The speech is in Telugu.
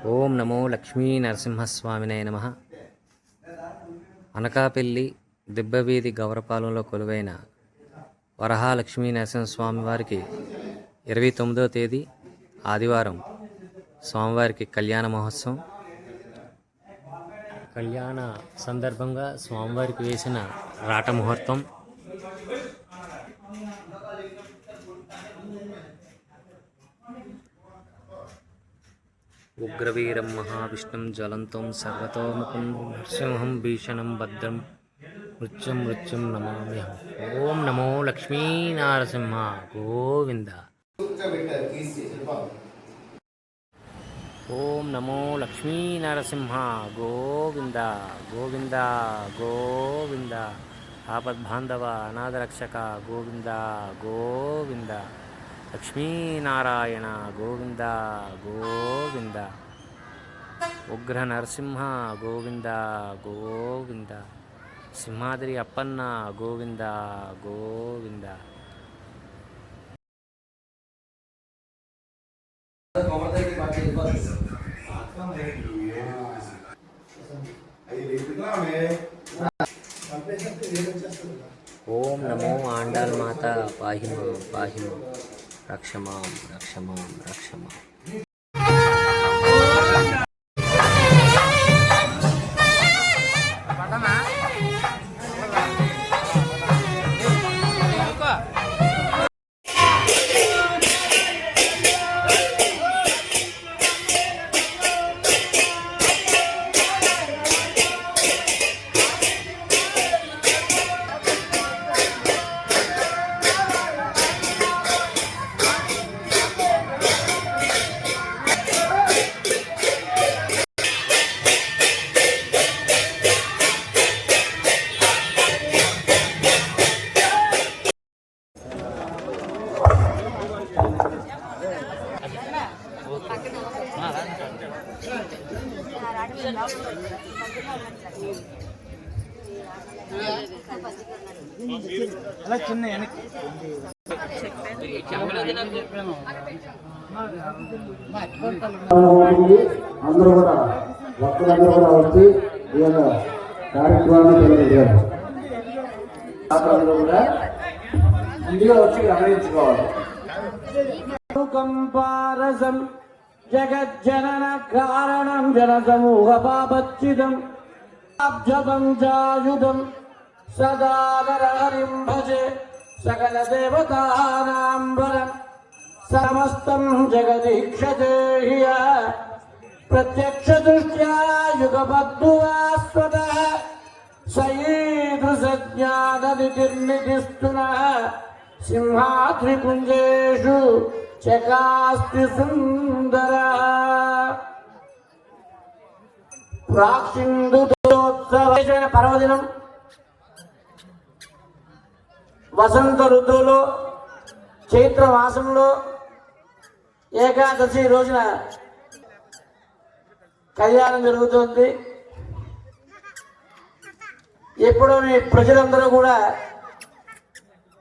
ఓం నమో లక్ష్మీ నరసింహస్వామినే నమః. అనకాపల్లి దిబ్బవీధి గౌరపాలెంలో కొలువైన వరహాలక్ష్మీ నరసింహస్వామి వారికి 29వ తేదీ ఆదివారం స్వామివారికి కళ్యాణ మహోత్సవం. కళ్యాణ సందర్భంగా స్వామివారికి వేసిన రాట ముహూర్తం. ఉగ్రవీరం మహావిష్ణుం జ్వలంతం సర్వతోముఖం నరసింహం భీషణం భద్రం మృత్యుం మృత్యుం నమామ్యహం. ఓం నమో లక్ష్మీ నరసింహ గోవింద. ఓం నమో లక్ష్మీ నరసింహ గోవింద గోవింద గోవింద. ఆపద్బాంధవ అనాథరక్షక గోవింద గోవింద. లక్ష్మీనారాయణ గోవింద గోవింద. ఉగ్ర నరసింహ గోవింద గోవింద. సింహాద్రి అప్పన్న గోవింద గోవింద. ఓం నమో ఆండాల్ మాత పాహిమా పాహిమా రక్షమాం రక్షమాం రక్షమాం. అందరూ కూడా భక్తులందరూ కూడా వచ్చి ఈ యొక్క కార్యక్రమాన్ని తెలియజేయాలి. కూడా ఇందులో వచ్చి గమనించుకోవాలి. జగజ్జనన కారణం జన సమూహ పాపచ్చిదం అబ్జపం జాయుధం సదా నరహరిం భజే సకల దేవతానాంబరం సమస్తం జగదీక్షతే ప్రత్యక్ష దృష్ట్యా యుగబద్ధువాస్వతః సయీదృశజ్ఞాననిధిర్నిధిస్తునః సింహాద్రిపుంజేషు చకాస్తి సుందరః. ప్రాక్సింధుతోత్సవ పర్వదినం వసంత ఋతువులో చైత్ర మాసంలో ఏకాదశి రోజున కళ్యాణం జరుగుతుంది. ఎప్పుడూ ప్రజలందరూ కూడా